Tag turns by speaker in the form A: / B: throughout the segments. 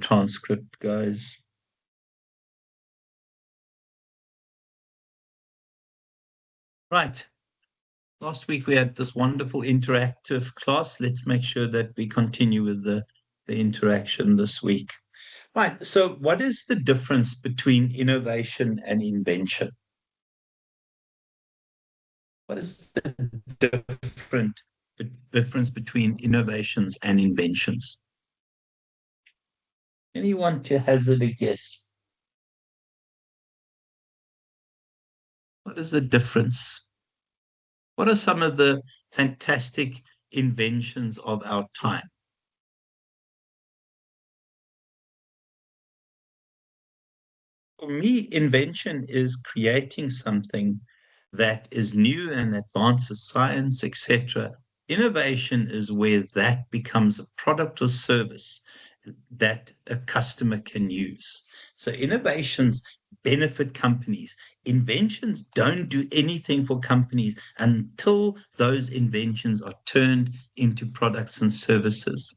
A: transcript, guys. Right. Last week we had this wonderful interactive class. Let's make sure that we continue with the interaction this week. Right. So, what is the difference between innovation and invention? What is the different difference between innovations and inventions? Anyone to hazard a guess? What is the difference? What are some of the fantastic inventions of our time? For me, invention is creating something that is new and advances science, etc. Innovation is where that becomes a product or service that a customer can use. So innovations benefit companies. Inventions don't do anything for companies until those inventions are turned into products and services.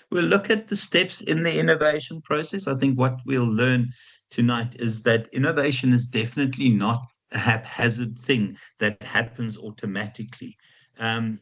A: We'll look at the steps in the innovation process. I think what we'll learn tonight is that innovation is definitely not a haphazard thing that happens automatically. Um,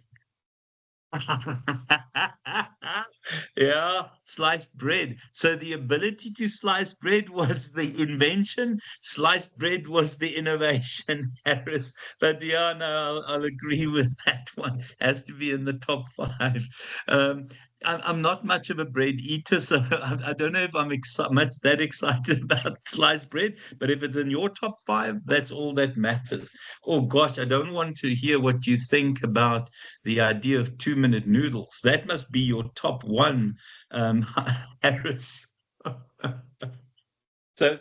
A: yeah, sliced bread. So the ability to slice bread was the invention, sliced bread was the innovation, Harris. But yeah, no, I'll agree with that one. Has to be in the top five. Um, I'm not much of a bread eater, so I don't know if I'm much that excited about sliced bread. But if it's in your top five, that's all that matters. Oh gosh, I don't want to hear what you think about the idea of 2 minute noodles. That must be your top one, Harris. So,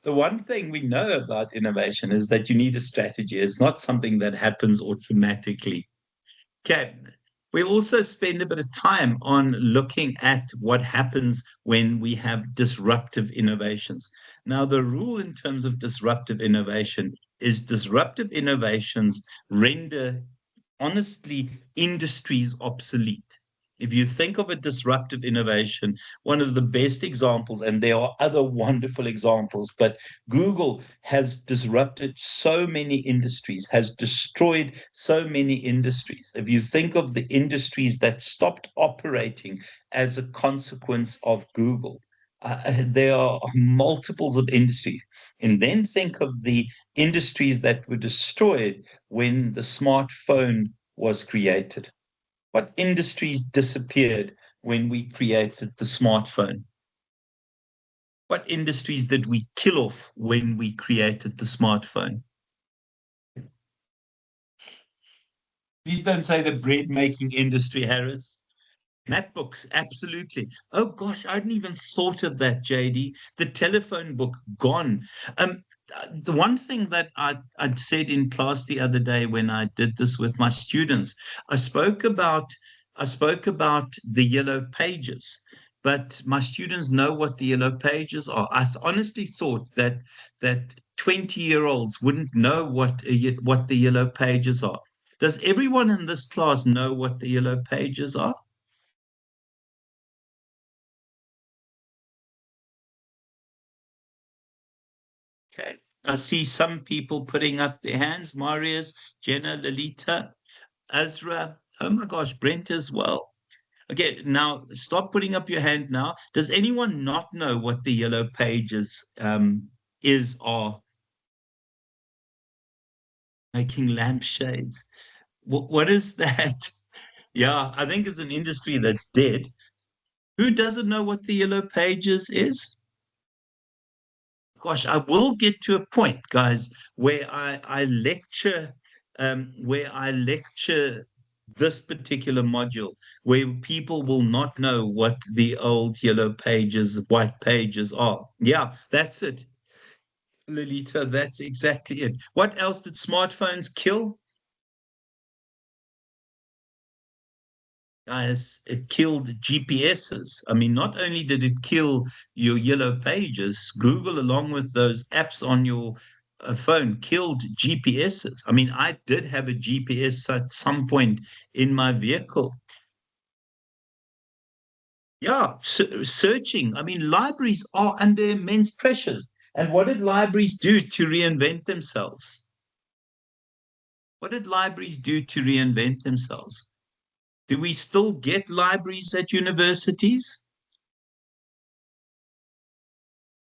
A: the one thing we know about innovation is that you need a strategy. It's not something that happens automatically. Okay. We also spend a bit of time on looking at what happens when we have disruptive innovations. Now, the rule in terms of disruptive innovation is disruptive innovations render honestly industries obsolete. If you think of a disruptive innovation, one of the best examples, and there are other wonderful examples, but Google has disrupted so many industries, has destroyed so many industries. If you think of the industries that stopped operating as a consequence of Google, there are multiples of industries. And then think of the industries that were destroyed when the smartphone was created. What industries disappeared when we created the smartphone? What industries did we kill off when we created the smartphone? Please don't say the bread making industry, Harris. Map books, absolutely. Oh gosh, I hadn't even thought of that, JD. The telephone book gone. The one thing that I'd said in class the other day when I did this with my students, I spoke about I spoke about the yellow pages, but my students know what the yellow pages are. I honestly thought that 20-year-olds wouldn't know what the yellow pages are. Does everyone in this class know what the yellow pages are? Okay. I see some people putting up their hands. Marius, Jenna, Lolita, Azra. Oh my gosh, Brent as well. Okay, now stop putting up your hand now. Does anyone not know what the yellow pages is or making lampshades? What is that? Yeah, I think it's an industry that's dead. Who doesn't know what the yellow pages is? Gosh, I will get to a point, guys, where I lecture this particular module, where people will not know what the old yellow pages, white pages are. Yeah, that's it, Lolita. That's exactly it. What else did smartphones kill? Guys, it killed GPSs. I mean, not only did it kill your yellow pages, Google, along with those apps on your phone, killed GPSs. I mean, I did have a GPS at some point in my vehicle. Yeah, searching. I mean, libraries are under immense pressures. And what did libraries do to reinvent themselves? What did libraries do to reinvent themselves? Do we still get libraries at universities?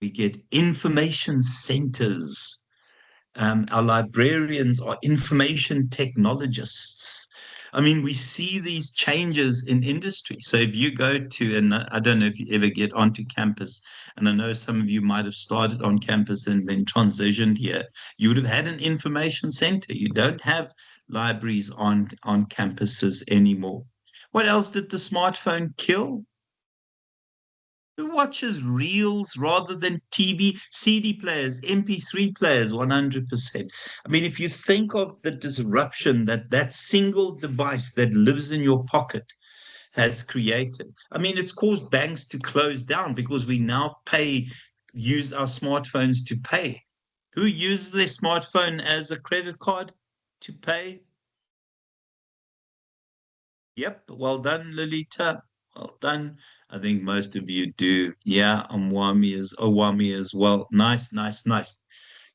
A: We get information centers. Our librarians are information technologists. I mean, we see these changes in industry. So if you go to, and I don't know if you ever get onto campus, and I know some of you might have started on campus and then transitioned here, you would have had an information center. You don't have libraries on campuses anymore. What else did the smartphone kill? Who watches reels rather than TV, CD players, MP3 players, 100%? I mean, if you think of the disruption that that single device that lives in your pocket has created, I mean, it's caused banks to close down because we now use our smartphones to pay. Who uses their smartphone as a credit card to pay? Yep, well done, Lolita. Well done. I think most of you do. Yeah, Owami as well. Nice, nice, nice.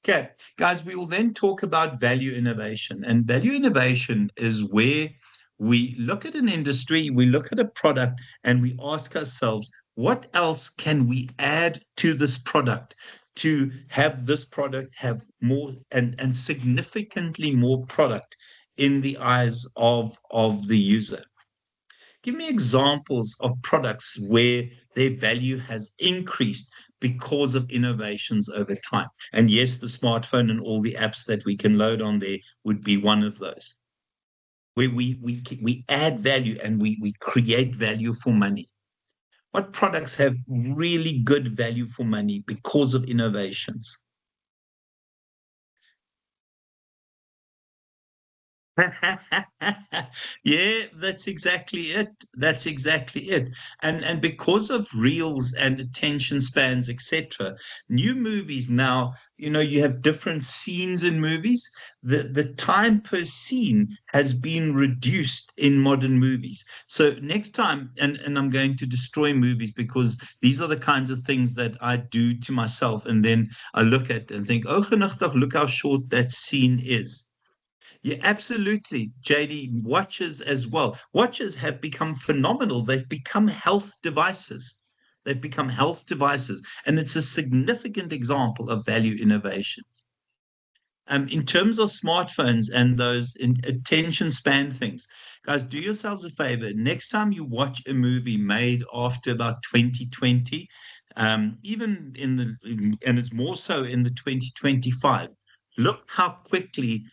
A: Okay, guys, we will then talk about value innovation. And value innovation is where we look at an industry, we look at a product, and we ask ourselves, what else can we add to this product to have this product have more and significantly more product in the eyes of the user? Give me examples of products where their value has increased because of innovations over time. And yes, the smartphone and all the apps that we can load on there would be one of those, where we add value and we create value for money. What products have really good value for money because of innovations? Yeah, that's exactly it. That's exactly it. And because of reels and attention spans, etc., new movies now, you have different scenes in movies. The time per scene has been reduced in modern movies. So next time, and I'm going to destroy movies because these are the kinds of things that I do to myself, and then I look at and think, oh, look how short that scene is. Yeah, absolutely. JD, watches as well. Watches have become phenomenal. They've become health devices. They've become health devices. And it's a significant example of value innovation. In terms of smartphones and those attention span things, guys, do yourselves a favor. Next time you watch a movie made after about 2020, even and it's more so in the 2025, look how quickly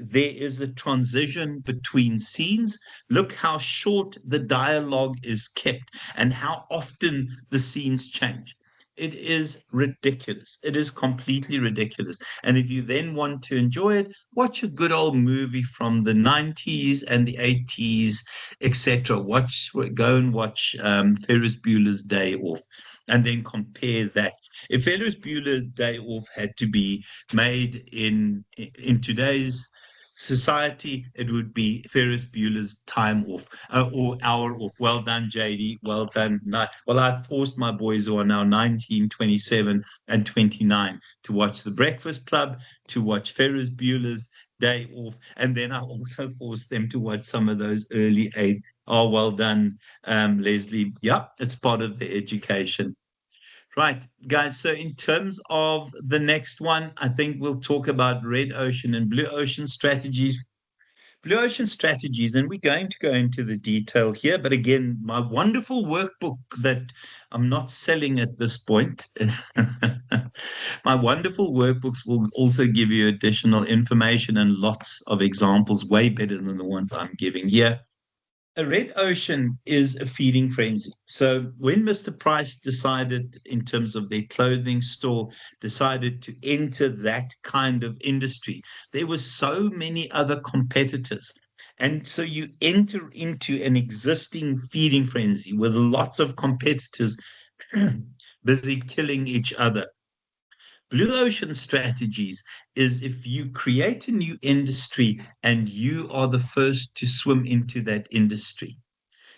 A: there is a transition between scenes. Look how short the dialogue is kept and how often the scenes change. It is ridiculous. It is completely ridiculous. And if you then want to enjoy it, watch a good old movie from the 90s and the 80s, etc. Go and watch Ferris Bueller's Day Off, and then compare that. If Ferris Bueller's Day Off had to be made in today's society, it would be Ferris Bueller's Time Off, or Hour Off. Well done, JD. Well done. Well, I forced my boys who are now 19, 27, and 29 to watch The Breakfast Club, to watch Ferris Bueller's Day Off, and then I also forced them to watch some of those early eight. Oh, well done, Leslie. Yep, it's part of the education. Right, guys. So, in terms of the next one, I think we'll talk about red ocean and blue ocean strategies. Blue ocean strategies, and we're going to go into the detail here. But again, my wonderful workbook that I'm not selling at this point, my wonderful workbooks will also give you additional information and lots of examples, way better than the ones I'm giving here. A red ocean is a feeding frenzy. So when Mr. Price decided, in terms of their clothing store, decided to enter that kind of industry, there were so many other competitors. And so you enter into an existing feeding frenzy with lots of competitors busy killing each other. Blue ocean strategies is if you create a new industry and you are the first to swim into that industry.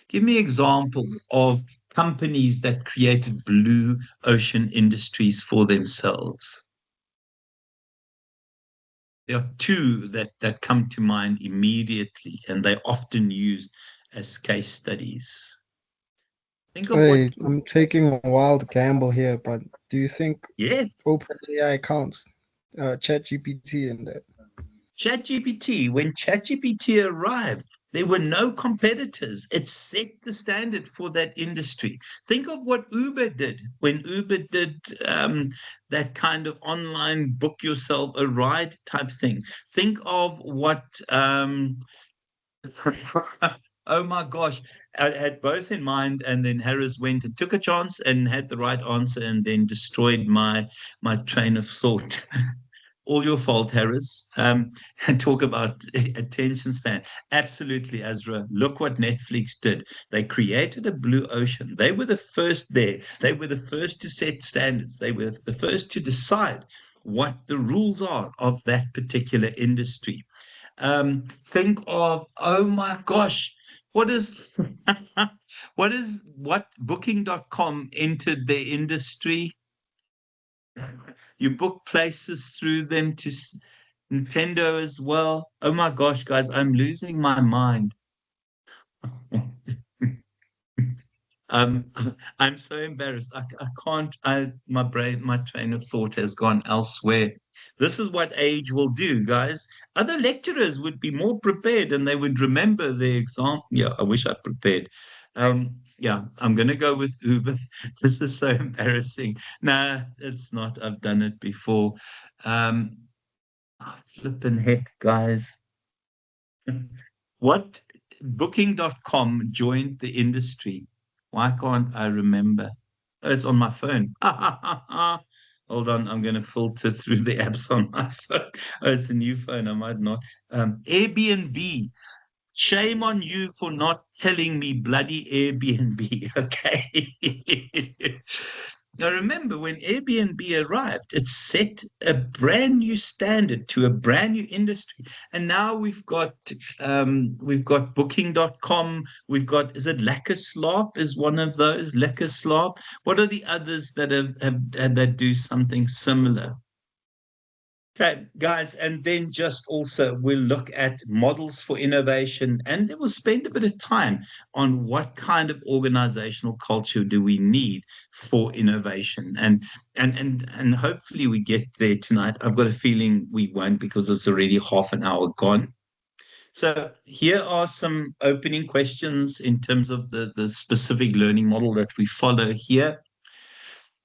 A: Give me examples of companies that created blue ocean industries for themselves? There are two that come to mind immediately, and they're often used as case studies. Think of what,
B: I'm taking a wild gamble here, but do you think
A: yeah,
B: OpenAI counts ChatGPT in that?
A: ChatGPT, when ChatGPT arrived, there were no competitors. It set the standard for that industry. Think of what Uber did when Uber did that kind of online book yourself a ride type thing. Think of what oh my gosh, I had both in mind, and then Harris went and took a chance and had the right answer, and then destroyed my train of thought. All your fault, Harris. And talk about attention span. Absolutely, Azra. Look what Netflix did. They created a blue ocean. They were the first there. They were the first to set standards. They were the first to decide what the rules are of that particular industry. Think of, oh my gosh, what is what booking.com entered their industry? You book places through them to Nintendo as well. Oh my gosh, guys, I'm losing my mind. Um, I'm so embarrassed. I can't. My brain, my train of thought has gone elsewhere. This is what age will do, guys. Other lecturers would be more prepared and they would remember their exam. Yeah, I wish I prepared. Yeah, I'm gonna go with Uber. This is so embarrassing. Nah, it's not. I've done it before. Um, flipping heck, guys. What Booking.com joined the industry? Why can't I remember? Oh, it's on my phone. Hold on, I'm going to filter through the apps on my phone. Oh, it's a new phone. I might not. Airbnb. Shame on you for not telling me bloody Airbnb. Okay. Now remember, when Airbnb arrived, it set a brand new standard to a brand new industry. And now we've got booking.com, we've got, is it Slop is one of those, Slop. What are the others that have that do something similar? Okay, guys, and then just also we'll look at models for innovation, and then we'll spend a bit of time on what kind of organizational culture do we need for innovation, and hopefully we get there tonight. I've got a feeling we won't because it's already half an hour gone. So here are some opening questions in terms of the specific learning model that we follow here.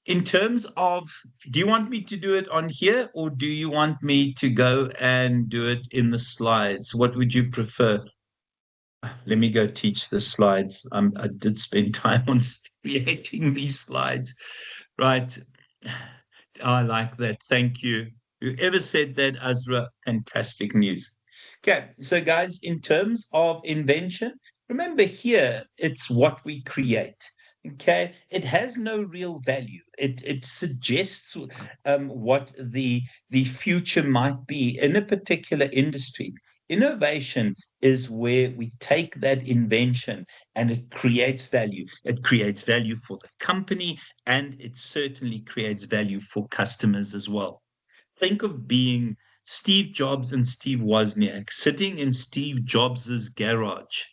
A: In terms of, do you want me to do it on here or do you want me to go and do it in the slides? What would you prefer? Let me go teach the slides. I did spend time on creating these slides. Right. I like that. Thank you. Whoever said that, Azra, fantastic news. Okay, so guys, in terms of invention, remember here, it's what we create. Okay, it has no real value. It suggests what the future might be in a particular industry. Innovation is where we take that invention and it creates value. It creates value for the company, and it certainly creates value for customers as well. Think of being Steve Jobs and Steve Wozniak sitting in Steve Jobs's garage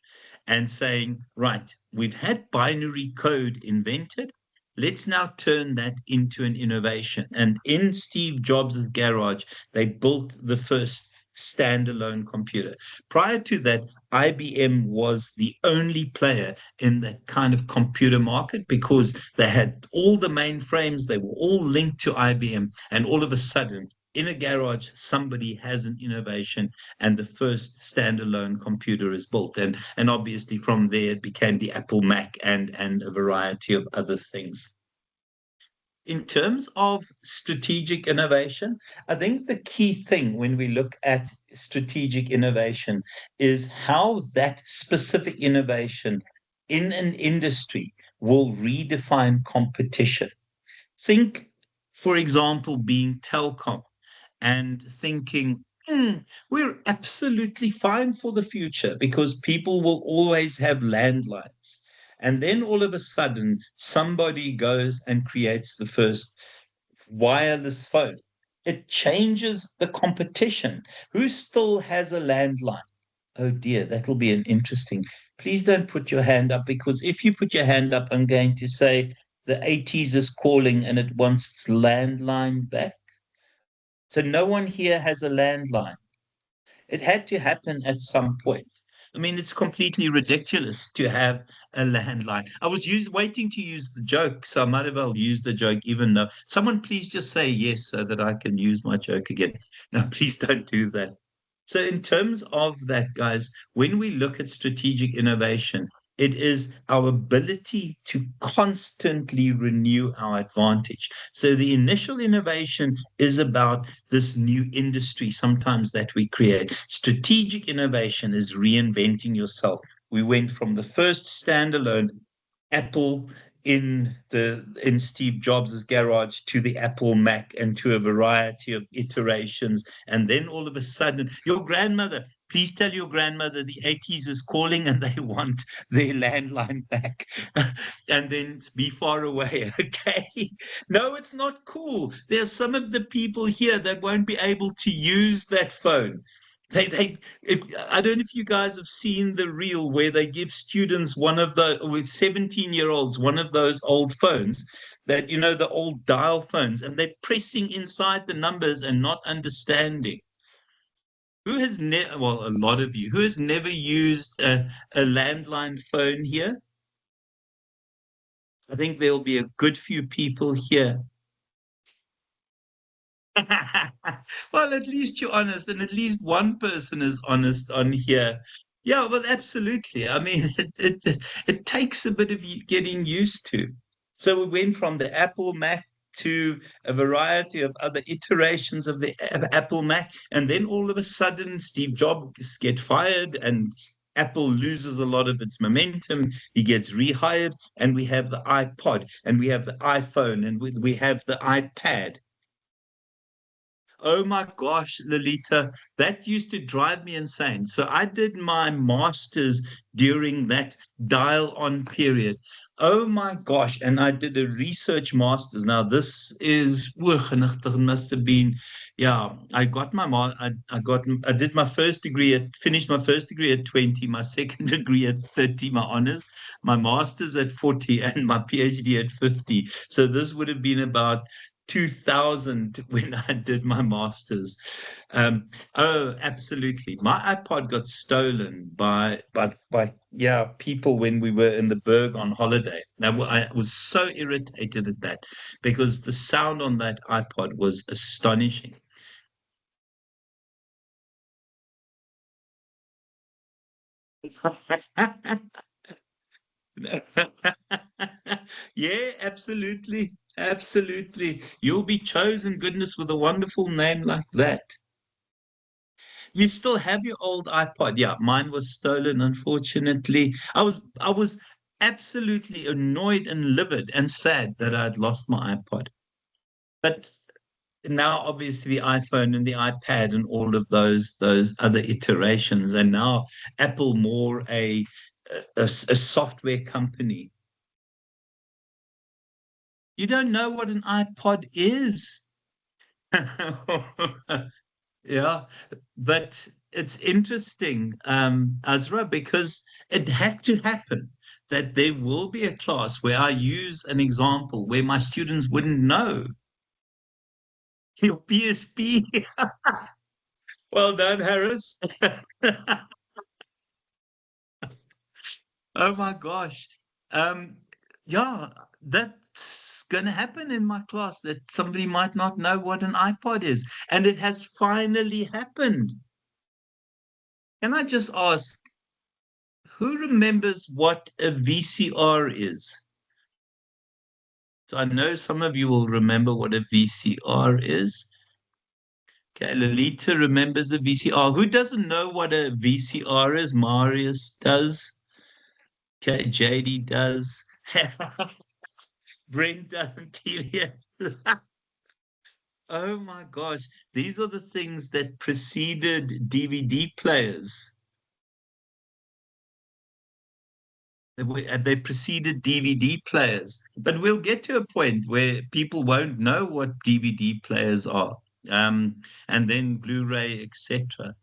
A: and saying, right, we've had binary code invented. Let's now turn that into an innovation. And in Steve Jobs' garage, they built the first standalone computer. Prior to that, IBM was the only player in that kind of computer market because they had all the mainframes, they were all linked to IBM, and all of a sudden, in a garage, somebody has an innovation and the first standalone computer is built. And obviously from there it became the Apple Mac and a variety of other things. In terms of strategic innovation, I think the key thing when we look at strategic innovation is how that specific innovation in an industry will redefine competition. Think, for example, being telecom and thinking, we're absolutely fine for the future because people will always have landlines. And then all of a sudden, somebody goes and creates the first wireless phone. It changes the competition. Who still has a landline? Oh dear, that'll be an interesting. Please don't put your hand up, because if you put your hand up, I'm going to say the 80s is calling and it wants its landline back. So no one here has a landline. It had to happen at some point. I mean, it's completely ridiculous to have a landline. I was waiting to use the joke, so I might as well use the joke, even though someone please just say yes so that I can use my joke again. No, please don't do that. So, in terms of that, guys, when we look at strategic innovation, it is our ability to constantly renew our advantage. So, the initial innovation is about this new industry sometimes that we create. Strategic innovation is reinventing yourself. We went from the first standalone Apple in Steve Jobs' garage to the Apple Mac and to a variety of iterations. And then all of a sudden, your grandmother, please tell your grandmother the 80s is calling and they want their landline back. And then be far away. Okay. No, it's not cool. There's some of the people here that won't be able to use that phone. If I don't know if you guys have seen the reel where they give students one of the with 17-year-olds one of those old phones that the old dial phones, and they're pressing inside the numbers and not understanding. Who has never, well, a lot of you, who has never used a landline phone here? I think there'll be a good few people here. Well, at least you're honest, and at least one person is honest on here. Yeah, well, absolutely. I mean, it takes a bit of getting used to. So we went from the Apple Mac to a variety of other iterations of the Apple Mac, and then all of a sudden, Steve Jobs gets fired, and Apple loses a lot of its momentum. He gets rehired, and we have the iPod, and we have the iPhone, and we have the iPad. Oh my gosh, Lolita, that used to drive me insane. So I did my master's during that dial-on period. Oh my gosh, and I did a research master's. Now this is must have been, yeah. I got my I did my first degree at finished my first degree at 20, my second degree at 30, my honors, my master's at 40, and my PhD at 50. So this would have been about 2000 when I did my master's. Oh, absolutely. My iPod got stolen by yeah people when we were in the Berg on holiday. Now I was so irritated at that because the sound on that iPod was astonishing. Yeah, absolutely. Absolutely. You'll be chosen, goodness, with a wonderful name like that. You still have your old iPod? Yeah, mine was stolen, unfortunately. I was absolutely annoyed and livid and sad that I'd lost my iPod. But now obviously the iPhone and the iPad and all of those other iterations, and now Apple more a software company. You don't know what an iPod is. Yeah, but it's interesting, Azra, because it had to happen that there will be a class where I use an example where my students wouldn't know. Your PSP. Well done, Harris. Oh my gosh. Um, yeah, that's going to happen in my class that somebody might not know what an iPod is. And it has finally happened. Can I just ask, who remembers what a VCR is? So I know some of you will remember what a VCR is. Okay, Lolita remembers a VCR. Who doesn't know what a VCR is? Marius does. Okay, JD does. Brent doesn't. Kelia. Oh my gosh, these are the things that preceded DVD players. They preceded DVD players. But we'll get to a point where people won't know what DVD players are, and then Blu-ray, etc.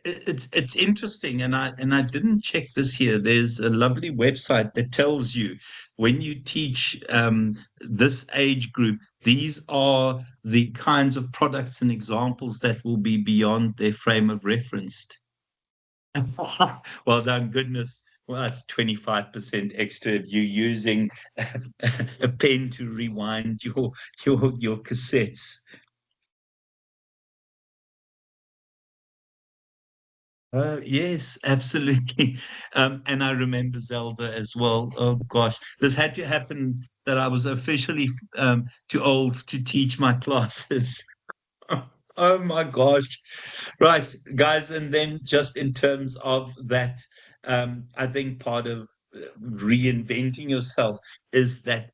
A: It's interesting, and I didn't check this here. There's a lovely website that tells you when you teach this age group, these are the kinds of products and examples that will be beyond their frame of reference. Well done, goodness. Well, that's 25% extra if you're using a pen to rewind your cassettes. Yes, absolutely. And I remember Zelda as well. Oh gosh, this had to happen that I was officially too old to teach my classes. Oh my gosh. Right, guys, and then just in terms of that, I think part of reinventing yourself is that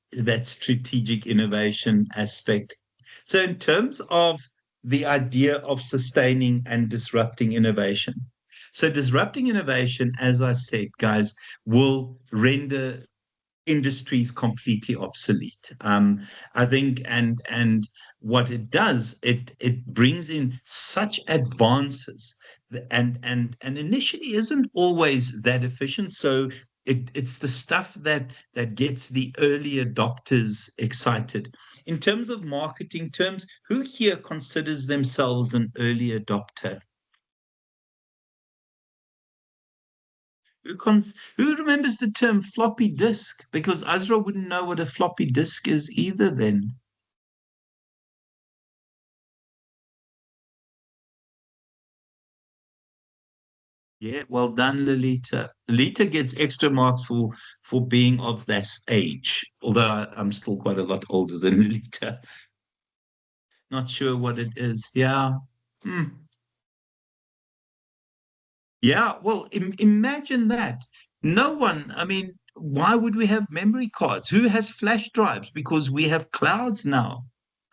A: strategic innovation aspect. So in terms of the idea of sustaining and disrupting innovation. So disrupting innovation, as I said, guys, will render industries completely obsolete. I think, and what it does, it brings in such advances, and initially isn't always that efficient. So it's the stuff that gets the early adopters excited. In terms of marketing terms, who here considers themselves an early adopter? Who remembers the term floppy disk? Because Azra wouldn't know what a floppy disk is either then. Yeah, well done, Lolita. Lolita gets extra marks for being of this age, although I'm still quite a lot older than Lolita. Not sure what it is. Yeah. Hmm. Yeah, well, imagine that. No one, I mean, why would we have memory cards? Who has flash drives? Because we have clouds now.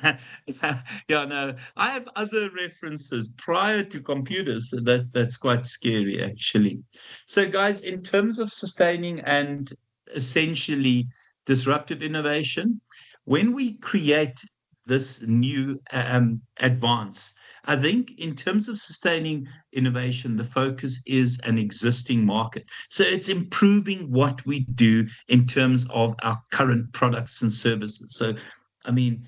A: Yeah, no, I have other references prior to computers. So that's quite scary, actually. So, guys, in terms of sustaining and essentially disruptive innovation, when we create this new advance, I think in terms of sustaining innovation, the focus is an existing market. So it's improving what we do in terms of our current products and services. So, I mean,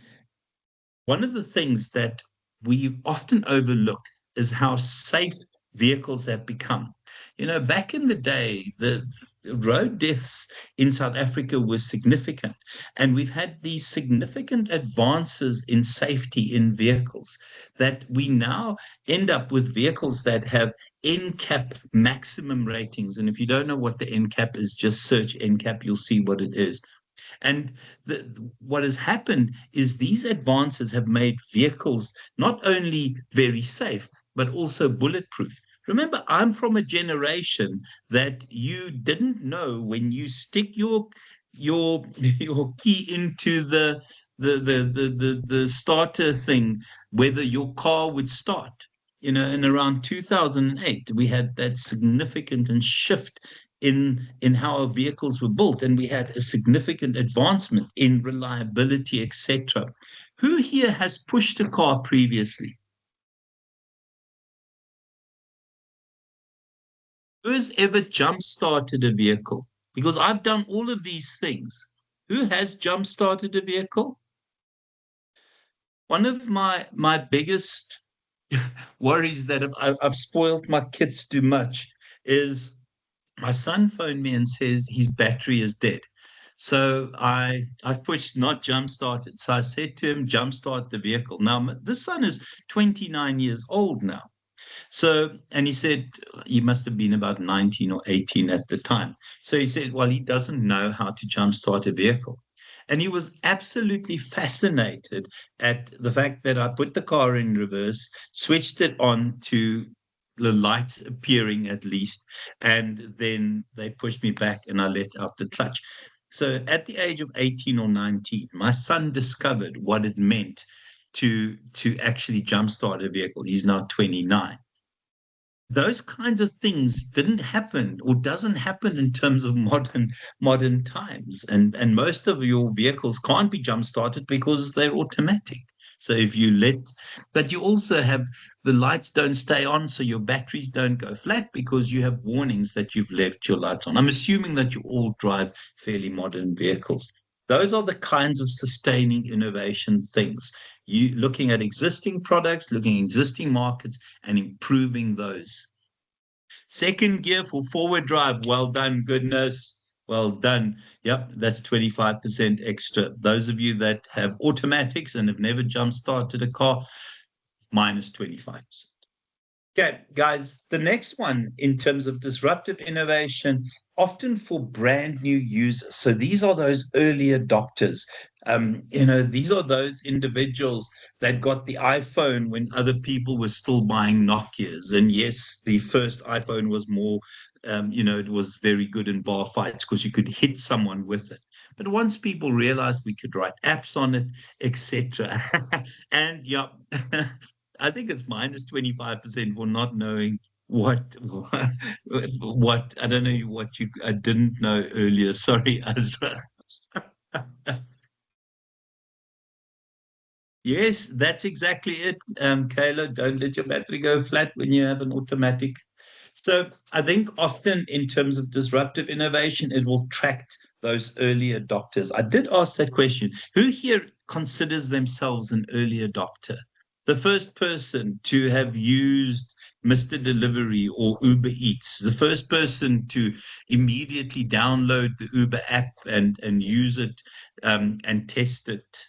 A: one of the things that we often overlook is how safe vehicles have become. You know, back in the day, the road deaths in South Africa were significant, and we've had these significant advances in safety in vehicles that we now end up with vehicles that have NCAP maximum ratings. And if you don't know what the NCAP is, just search NCAP, you'll see what it is. And what has happened is these advances have made vehicles not only very safe, but also bulletproof. Remember, I'm from a generation that you didn't know when you stick your key into the starter thing, whether your car would start. You know, in around 2008, we had that significant and shift in how our vehicles were built, and we had a significant advancement in reliability, etc. Who here has pushed a car previously? Who has ever jump started a vehicle? Because I've done all of these things. Who has jump started a vehicle? One of my biggest worries that I've spoiled my kids too much is my son phoned me and says his battery is dead. So I pushed not jump start it. So I said to him, jump start the vehicle. Now this son is 29 years old now. So, and he said he must have been about 19 or 18 at the time. So he said, well, he doesn't know how to jumpstart a vehicle. And he was absolutely fascinated at the fact that I put the car in reverse, switched it on to the lights appearing at least, and then they pushed me back and I let out the clutch. So at the age of 18 or 19, my son discovered what it meant to actually jumpstart a vehicle. He's now 29. those kinds of things didn't happen or doesn't happen in terms of modern times, and most of your vehicles can't be jump started because they're automatic. So if you let, but you also have, the lights don't stay on, so your batteries don't go flat because you have warnings that you've left your lights on. I'm assuming that you all drive fairly modern vehicles. Those are the kinds of sustaining innovation things. You looking at existing products, looking at existing markets, and improving those. Second gear for forward drive. Well done, goodness. Well done. Yep, that's 25% extra. Those of you that have automatics and have never jump started a car, minus 25%. Okay, guys, the next one in terms of disruptive innovation, often for brand new users. So these are those early adopters. These are those individuals that got the iPhone when other people were still buying Nokias. And yes, the first iPhone was more, it was very good in bar fights because you could hit someone with it. But once people realized we could write apps on it, etc., and yeah, I think it's minus 25% for not knowing what I don't know what you I didn't know earlier. Sorry, Azra. Yes, that's exactly it, Kayla. Don't let your battery go flat when you have an automatic. So I think often in terms of disruptive innovation, it will attract those early adopters. I did ask that question. Who here considers themselves an early adopter? The first person to have used Mr. Delivery or Uber Eats, the first person to immediately download the Uber app and use it and test it.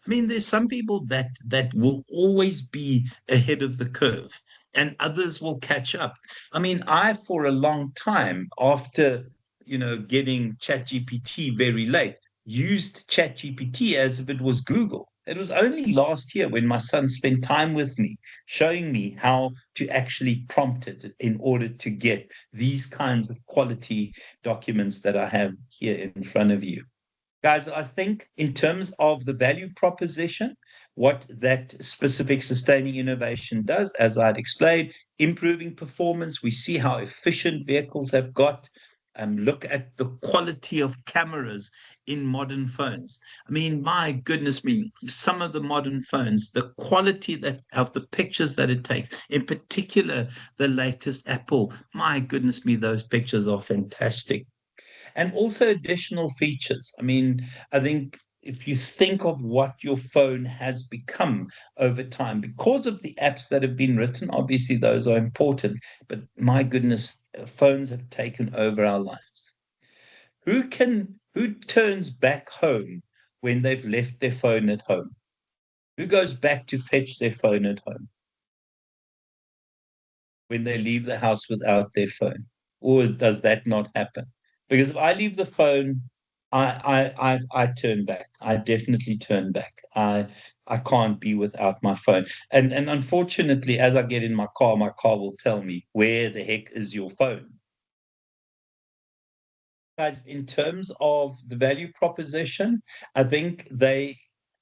A: I mean, there's some people that will always be ahead of the curve, and others will catch up. I mean, I for a long time after getting ChatGPT very late, used ChatGPT as if it was Google. It was only last year when my son spent time with me, showing me how to actually prompt it in order to get these kinds of quality documents that I have here in front of you. Guys, I think in terms of the value proposition, what that specific sustaining innovation does, as I'd explained, improving performance. We see how efficient vehicles have got. Look at the quality of cameras in modern phones. I mean, my goodness me, some of the modern phones, the quality that of the pictures that it takes, in particular, the latest Apple, my goodness me, those pictures are fantastic, and also additional features. I mean, I think if you think of what your phone has become over time, because of the apps that have been written, obviously those are important, but my goodness, phones have taken over our lives. Who turns back home when they've left their phone at home? Who goes back to fetch their phone at home when they leave the house without their phone? Or does that not happen? Because if I leave the phone, I turn back. I definitely turn back. I can't be without my phone. And unfortunately, as I get in my car will tell me, where the heck is your phone? Guys, in terms of the value proposition, I think they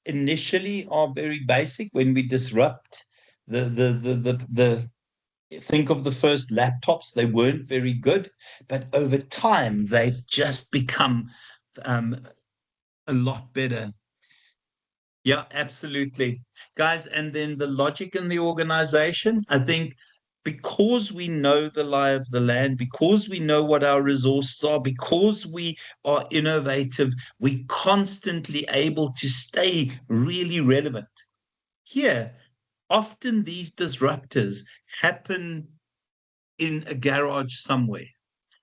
A: initially are very basic when we disrupt the think of the first laptops, they weren't very good, but over time, they've just become um, a lot better. Yeah, absolutely. Guys, and then the logic in the organization, I think because we know the lie of the land, because we know what our resources are, because we are innovative, we constantly able to stay really relevant. Here, often these disruptors happen in a garage somewhere.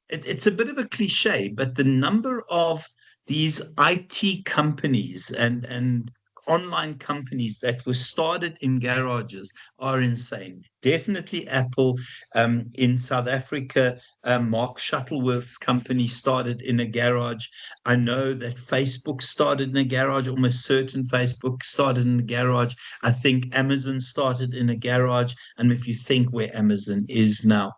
A: It's a bit of a cliche, but the number of these IT companies and online companies that were started in garages are insane. Definitely Apple. In South Africa, Mark Shuttleworth's company started in a garage. I know that Facebook started in a garage, almost certain Facebook started in a garage. I think Amazon started in a garage. And if you think where Amazon is now,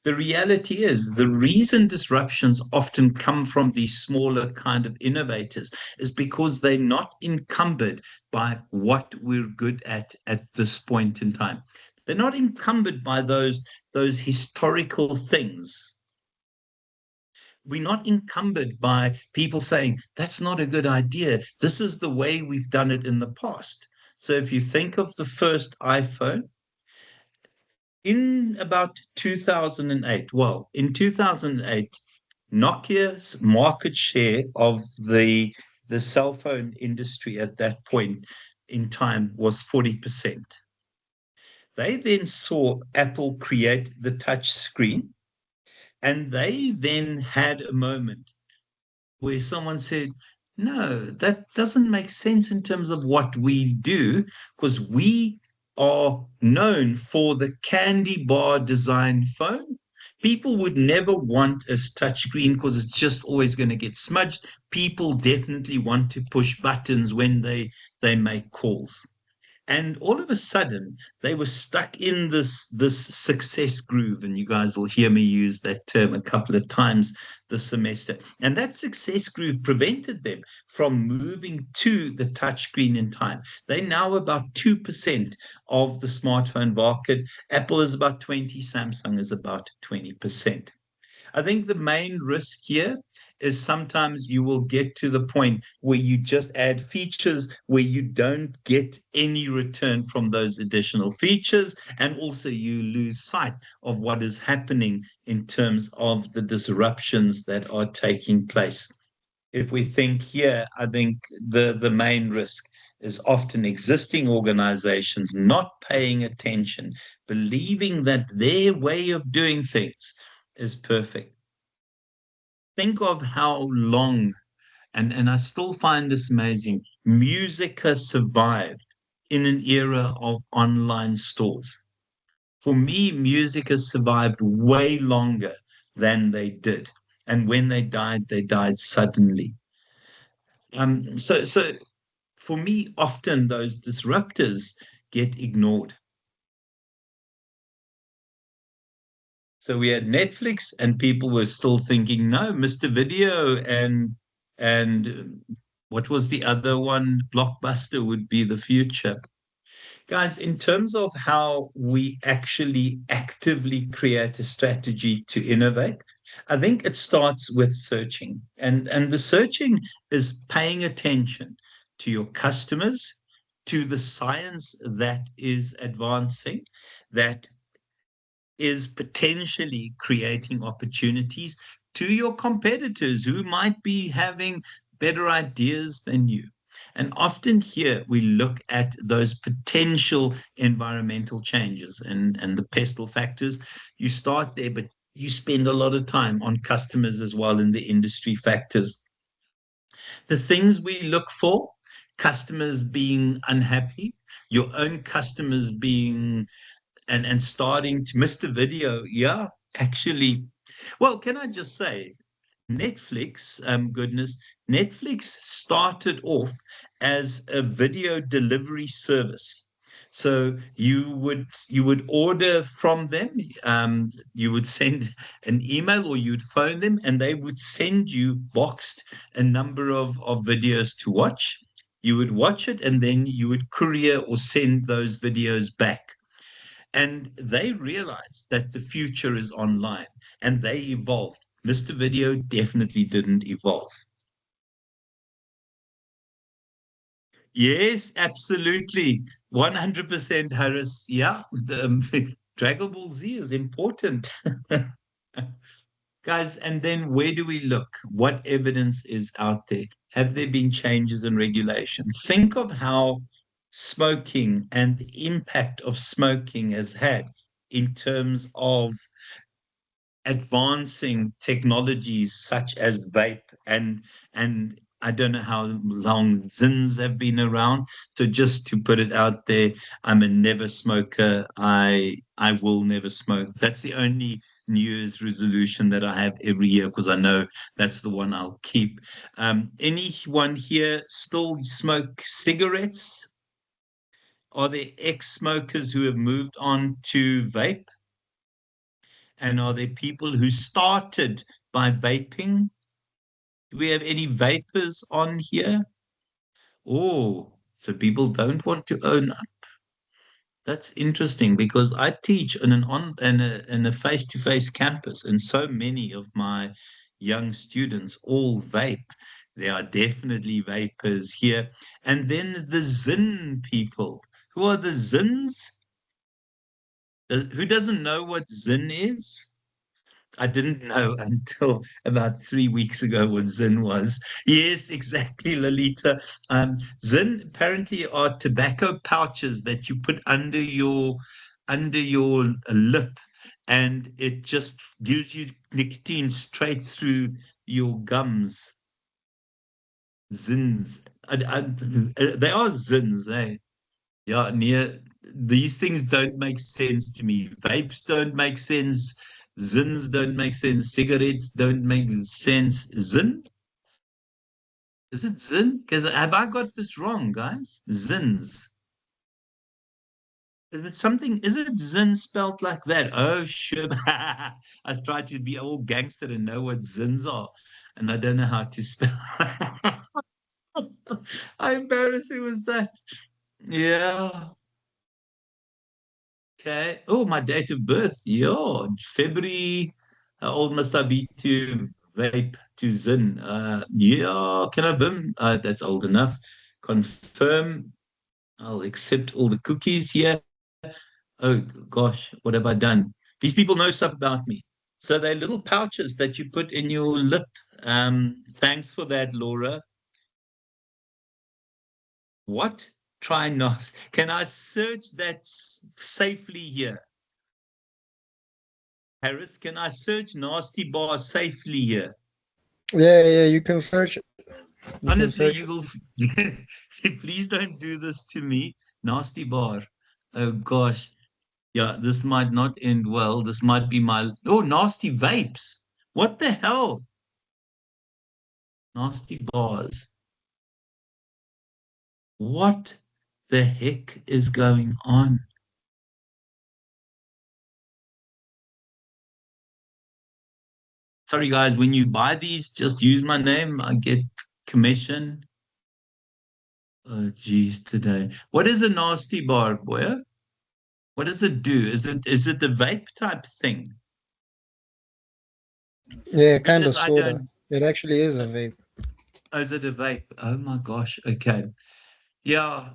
A: the reality is the reason disruptions often come from these smaller kind of innovators is because they're not encumbered by what we're good at this point in time. They're not encumbered by those historical things. We're not encumbered by people saying, that's not a good idea. This is the way we've done it in the past. So if you think of the first iPhone, in about 2008, well, in 2008, Nokia's market share of the cell phone industry at that point in time was 40%. They then saw Apple create the touch screen, and they then had a moment where someone said, no, that doesn't make sense in terms of what we do, because we are known for the candy bar design phone. People would never want a touchscreen because it's just always going to get smudged. People definitely want to push buttons when they make calls. And all of a sudden, they were stuck in this success groove. And you guys will hear me use that term a couple of times this semester. And that success groove prevented them from moving to the touchscreen in time. They're now about 2% of the smartphone market. Apple is about 20, Samsung is about 20%. I think the main risk here is sometimes you will get to the point where you just add features where you don't get any return from those additional features. And also you lose sight of what is happening in terms of the disruptions that are taking place. If we think here, I think the main risk is often existing organizations not paying attention, believing that their way of doing things is perfect. Think of how long, and I still find this amazing, music has survived in an era of online stores. For me, music has survived way longer than they did. And when they died suddenly. So for me, often those disruptors get ignored. So we had Netflix, and people were still thinking, no, Mr. Video and what was the other one? Blockbuster would be the future. Guys, in terms of how we actually actively create a strategy to innovate, I think it starts with searching. And the searching is paying attention to your customers, to the science that is advancing, that is potentially creating opportunities to your competitors who might be having better ideas than you. And often here we look at those potential environmental changes and the pestle factors. You start there, but you spend a lot of time on customers as well in the industry factors. The things we look for, customers being unhappy, your own customers being and starting to miss the video. Yeah, actually, well, can I just say, Netflix, goodness, Netflix started off as a video delivery service. So you would order from them, you would send an email or you'd phone them, and they would send you boxed a number of videos to watch. You would watch it, and then you would courier or send those videos back, and they realized that the future is online, and they evolved. Mr. Video definitely didn't evolve. Yes, absolutely. 100%, Harris. Yeah, Dragon Ball Z is important. Guys, and then where do we look? What evidence is out there? Have there been changes in regulation? Think of how smoking and the impact of smoking has had in terms of advancing technologies such as vape and I don't know how long zins have been around. So just to put it out there, I'm a never smoker. I will never smoke. That's the only New Year's resolution that I have every year because I know that's the one I'll keep. Anyone here still smoke cigarettes? Are there ex-smokers who have moved on to vape? And are there people who started by vaping? Do we have any vapors on here? Oh, so people don't want to own up. That's interesting because I teach in an on in a face-to-face campus, and so many of my young students all vape. There are definitely vapors here. And then the Zin people. Who are the Zins? Who doesn't know what Zin is? I didn't know until about 3 weeks ago what Zin was. Yes, exactly, Lolita. Zin apparently are tobacco pouches that you put under your lip, and it just gives you nicotine straight through your gums. Zins. They are zins, eh? Yeah, near these things don't make sense to me. Vapes don't make sense. Zins don't make sense. Cigarettes don't make sense. Zin? Is it zin? Because have I got this wrong, guys? Zins. Is it something? Is it zin spelt like that? Oh, sure. I tried to be all gangster and know what zins are, and I don't know how to spell. How embarrassing was that? Yeah. Okay. Oh, my date of birth. Yeah, February. How old must I be to vape to Zin? Yeah, can I BIM? That's old enough. Confirm. I'll accept all the cookies here. Oh gosh, what have I done? These people know stuff about me. So they're little pouches that you put in your lip. Thanks for that, Laura. What? Try not. Can I search that safely here? Harris, can I search nasty bar safely here?
B: Yeah, yeah, you can search it. You can
A: Honestly,
B: search
A: you
B: it.
A: will. Please don't do this to me. Nasty bar. Oh gosh. Yeah, this might not end well. This might be my. Oh, nasty vapes. What the hell? Nasty bars. What the heck is going on? Sorry, guys. When you buy these, just use my name. I get commission. Oh, geez, today. What is a nasty bar, boy? What does it do? Is it the vape type thing?
B: Yeah, kind
A: Goodness,
B: of,
A: I
B: sorta.
A: don't.
B: It actually is a
A: Uh,
B: vape.
A: is it a vape? Oh my gosh. Okay. Yeah.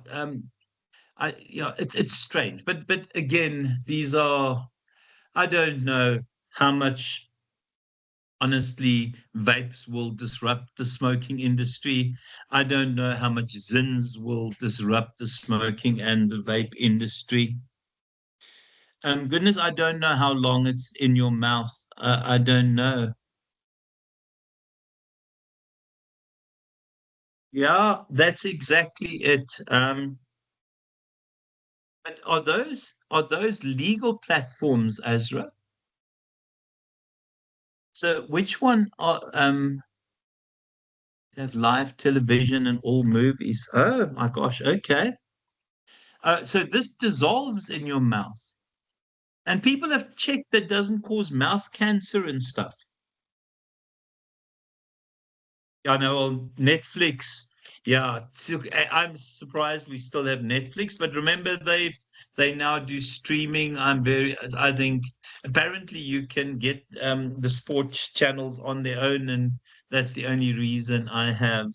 A: It's strange, but again, these are. I don't know how much. Honestly, vapes will disrupt the smoking industry. I don't know how much zins will disrupt the smoking and the vape industry. Goodness, I don't know how long it's in your mouth. I don't know. Yeah, that's exactly it. But are those legal platforms, Azra? So which one are have live television and all movies? Oh my gosh, okay. So this dissolves in your mouth. And people have checked that doesn't cause mouth cancer and stuff. I know on Netflix. Yeah, I'm surprised we still have Netflix, but remember they now do streaming. I think apparently you can get the sports channels on their own, and that's the only reason I have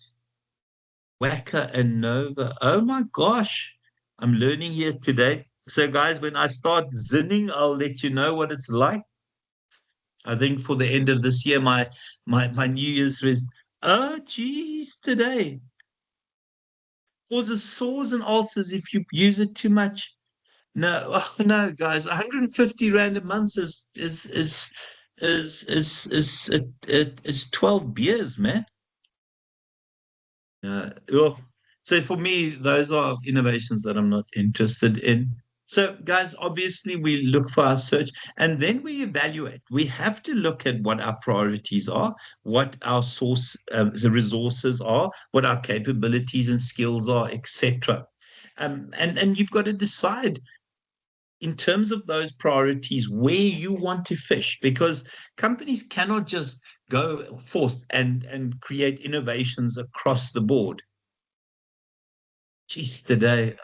A: Wacker and Nova. Oh my gosh, I'm learning here today. So guys, when I start zinning, I'll let you know what it's like. I think for the end of this year, my New Year's oh geez, today causes sores and ulcers if you use it too much. No, oh, no, guys, 150 rand a month is 12 beers, man. Oh. So for me, those are innovations that I'm not interested in. So, guys, obviously we look for our search and then we evaluate. We have to look at what our priorities are, what our source, the resources are, what our capabilities and skills are, etc. And you've got to decide in terms of those priorities where you want to fish because companies cannot just go forth and create innovations across the board. Geez, today.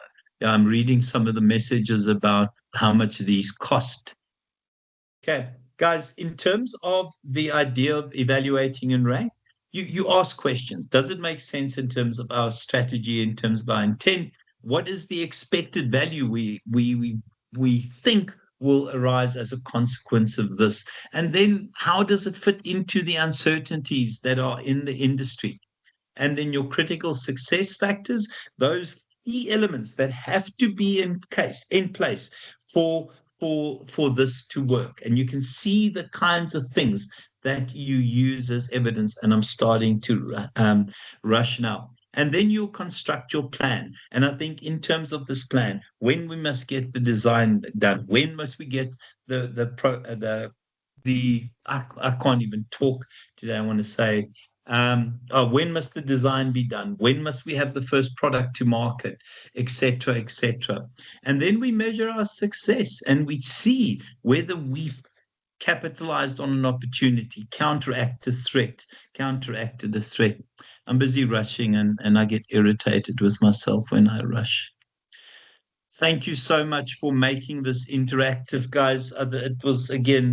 A: Yeah, I'm reading some of the messages about how much these cost. Okay, guys, in terms of the idea of evaluating and rank, you ask questions. Does it make sense in terms of our strategy, in terms of our intent? What is the expected value we think will arise as a consequence of this? And then how does it fit into the uncertainties that are in the industry? And then your critical success factors, those key elements that have to be in place for for this to work. And you can see the kinds of things that you use as evidence. And I'm starting to rush now. And then you'll construct your plan. And I think in terms of this plan, when we must get the design done, when must we get I can't even talk today. I want to say when must the design be done? When must we have the first product to market, etc., etc. And then we measure our success and we see whether we've capitalized on an opportunity, counteracted a threat. I'm busy rushing and I get irritated with myself when I rush. Thank you so much for making this interactive, guys. It was, again,